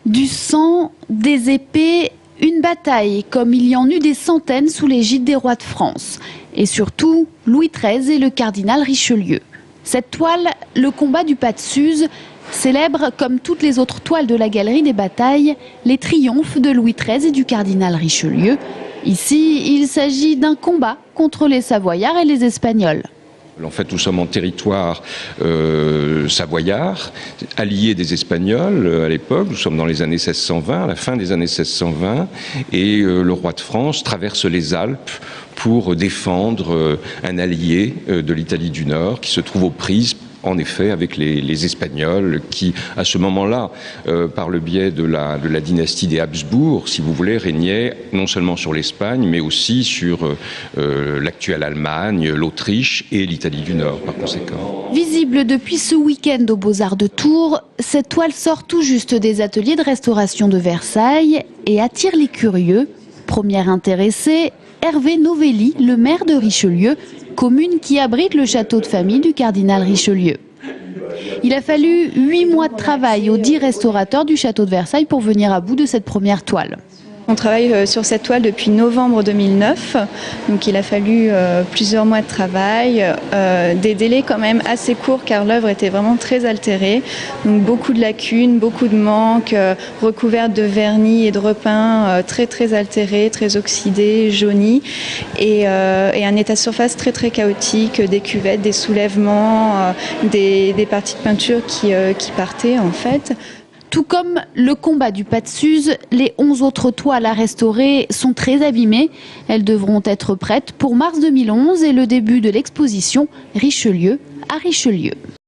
Du sang, des épées, une bataille comme il y en eut des centaines sous l'égide des rois de France. Et surtout, Louis XIII et le cardinal Richelieu. Cette toile, le combat du pas de Suse, célèbre, comme toutes les autres toiles de la galerie des batailles, les triomphes de Louis XIII et du cardinal Richelieu. Ici, il s'agit d'un combat contre les Savoyards et les Espagnols. En fait, nous sommes en territoire savoyard, allié des Espagnols à l'époque. Nous sommes dans les années 1620, à la fin des années 1620, et le roi de France traverse les Alpes pour défendre un allié de l'Italie du Nord qui se trouve aux prises, en effet, avec les Espagnols qui, à ce moment-là, par le biais de la dynastie des Habsbourg, si vous voulez, régnaient non seulement sur l'Espagne, mais aussi sur l'actuelle Allemagne, l'Autriche et l'Italie du Nord, par conséquent. Visible depuis ce week-end aux Beaux-Arts de Tours, cette toile sort tout juste des ateliers de restauration de Versailles et attire les curieux. Premier intéressé, Hervé Novelli, le maire de Richelieu, commune qui abrite le château de famille du cardinal Richelieu. Il a fallu 8 mois de travail aux 10 restaurateurs du château de Versailles pour venir à bout de cette première toile. On travaille sur cette toile depuis novembre 2009, donc il a fallu plusieurs mois de travail, des délais quand même assez courts car l'œuvre était vraiment très altérée, donc beaucoup de lacunes, beaucoup de manques, recouverte de vernis et de repeint très altérés, très oxydés, jaunis, et un état de surface très chaotique, des cuvettes, des soulèvements, des parties de peinture qui partaient en fait. Tout comme le combat du pas de Suse, les 11 autres toiles à restaurer sont très abîmées. Elles devront être prêtes pour mars 2011 et le début de l'exposition Richelieu à Richelieu.